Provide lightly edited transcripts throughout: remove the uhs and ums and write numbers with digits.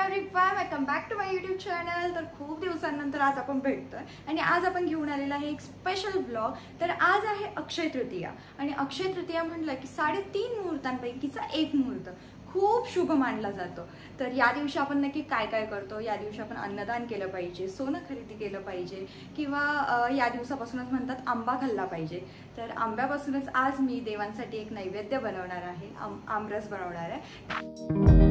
Everyone, welcome back to my YouTube channel. तर खूप दिवसांनंतर आज आपण भेटतोय आणि आज आपण घेऊन आलेला आहे एक स्पेशल ब्लॉग। तर आज आहे अक्षय तृतीया आणि अक्षय तृतीया म्हटलं की 3.5 मुहूर्तांपैकीचा एक मुहूर्त खूप शुभ मानला जातो। तर या दिवशी आपण नक्की काय काय करतो? या दिवशी आपण अन्नदान केलं पाहिजे, सोनं खरेदी केलं पाहिजे किंवा या दिवसापासूनच म्हणतात आंबा खाल्ला पाहिजे। तर आंब्यापासूनच आज मी देवांसाठी एक नैवेद्य बनवणार आहे, आमरस बनवणार आहे।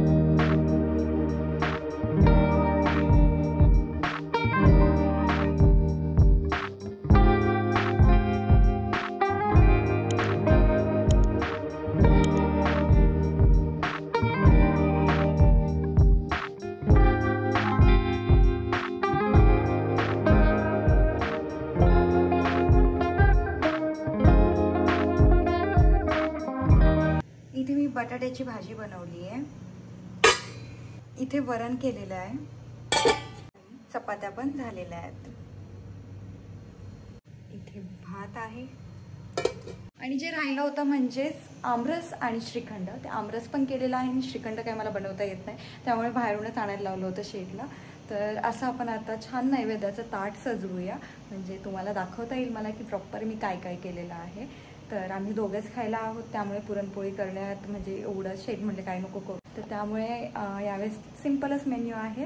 इथे मी बटाट्याची भाजी बनवली आहे, इथे वरण केलेलं आहे, चपात्या पण झालेल्या आहेत, इथे भात आहे आणि जे राहिलं होतं म्हणजेच आमरस आणि श्रीखंड। ते आमरस पण केलेलं आहे आणि श्रीखंड काय मला बनवता येत नाही, त्यामुळे बाहेरूनच आणायला लावलं होतं शेडला। तर असं आपण आता छान नैवेद्याचं ताट सजवूया, म्हणजे तुम्हाला दाखवता येईल मला की प्रॉपर मी काय काय केलेलं आहे। तर आम्ही दोघेच खायला आहोत, त्यामुळे पुरणपोळी करण्यात म्हणजे एवढं शेट म्हणजे काय नको करू, तर त्यामुळे यावेळेस सिम्पलच मेन्यू आहे।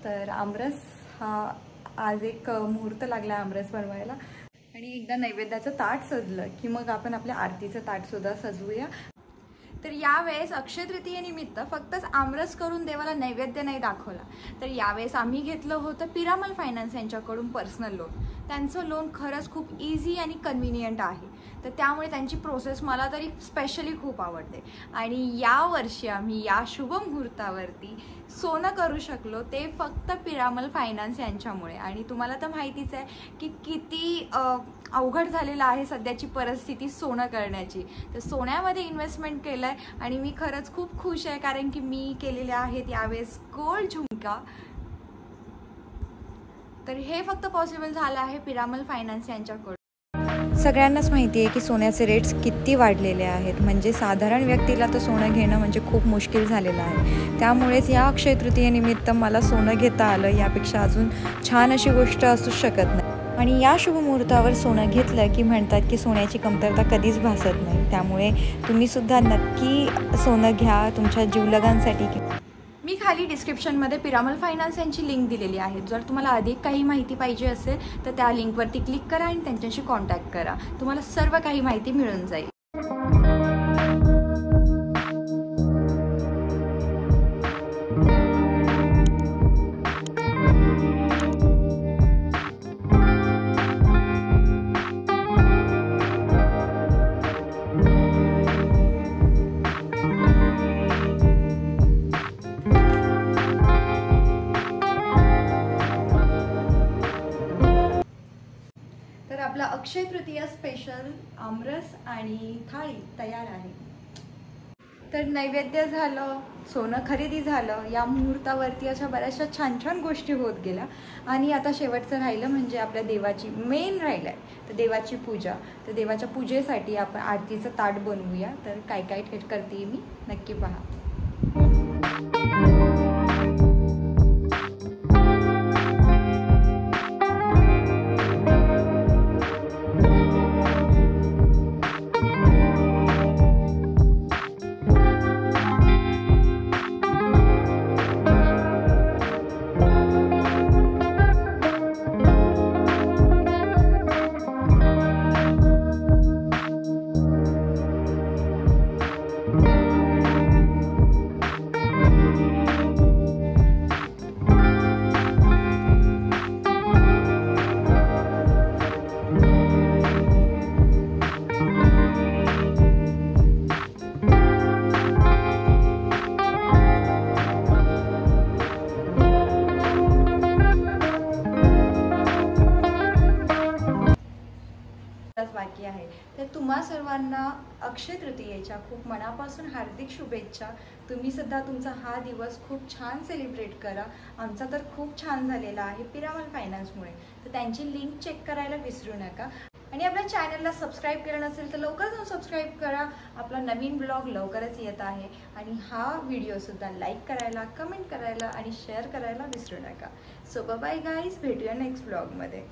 तर आमरस हा आज एक मुहूर्त लागला आमरस बनवायला आणि एकदा नैवेद्याचं ताट सजलं की मग आपण आपल्या आरतीचं ताटसुद्धा सजवूया। तर यावेळेस अक्षय तृतीयेनिमित्त फक्तच आमरस करून देवाला नैवेद्य नाही दाखवला, तर यावेळेस आम्ही घेतलं होतं पिरामल फायनान्स यांच्याकडून पर्सनल लोन। त्यांचं लोन खरंच खूप इझी आणि कन्व्हिनियंट आहे, तर त्यामुळे त्यांची प्रोसेस मला तरी स्पेशली खूप आवडते। आणि यावर्षी आम्ही या शुभ मुहूर्तावरती सोनं करू शकलो ते फक्त पिरामल फायनान्स यांच्यामुळे। आणि तुम्हाला तर माहितीच आहे की किती अवघड झालेलं आहे सध्याची परिस्थिती सोनं करण्याची। तर सोन्यामध्ये इन्व्हेस्टमेंट केलं आहे आणि मी खरंच खूप खुश आहे, कारण की मी केलेले आहेत यावेळेस गोल्ड झुमका। तर हे फक्त पॉसिबल झालं आहे पिरामल फायनान्स यांच्याकडून। सगळ्यांनाच माहिती आहे की सोन्याचे रेट्स किती वाढलेले आहेत, म्हणजे साधारण व्यक्तीला तर सोनं घेणं म्हणजे खूप मुश्किल झालेलं आहे। त्यामुळेच या अक्षय तृतीयेनिमित्त मला सोनं घेता आलं, यापेक्षा अजून छान अशी गोष्ट असू शकत नाही। आणि या शुभ मुहूर्तावर सोनं घेतलं की म्हणतात की सोन्याची कमतरता कधीच भासत नाही, त्यामुळे तुम्हीसुद्धा नक्की सोनं घ्या तुमच्या जीवलगांसाठी। मी खाली डिस्क्रिप्शनमध्ये पिरामल फायनान्स यांची लिंक दिलेली आहे, जर तुम्हाला अधिक काही माहिती पाहिजे असेल तर त्या लिंकवरती क्लिक करा आणि त्यांच्याशी कॉन्टॅक्ट करा, तुम्हाला सर्व काही माहिती मिळून जाईल। आपला अक्षय तृतीया स्पेशल आमरस आणि थाळी तयार आहे। तर नैवेद्य झालं, सोनं खरेदी झालं, या मुहूर्तावरती अशा बऱ्याचशा छान छान गोष्टी होत गेल्या आणि आता शेवटचं राहिलं म्हणजे आपल्या देवाची मेन राहिलं आहे तर देवाची पूजा। तर देवाच्या पूजेसाठी आपण आरतीचं ताट बनवूया। तर काय काय करते मी नक्की पहा। बाकी आहे, तर तुम्हा सर्वांना अक्षय तृतीयेच्या खूप मनापासून हार्दिक शुभेच्छा। तुम्ही सुद्धा तुमचा हा दिवस खूप छान सेलिब्रेट करा। आमचा तर खूप छान झालेला आहे पिरामल फायनान्समुळे, तर त्यांची लिंक चेक करायला विसरू नका। आणि आपल्या चॅनलला सबस्क्राईब केलं नसेल तर लवकर जाऊन सबस्क्राईब करा. आपला नवीन ब्लॉग लवकरच येत आहे आणि हा व्हिडिओसुद्धा लाईक करायला, कमेंट करायला आणि शेअर करायला विसरू नका. सो बाय गाईज, भेटूया नेक्स्ट ब्लॉगमध्ये.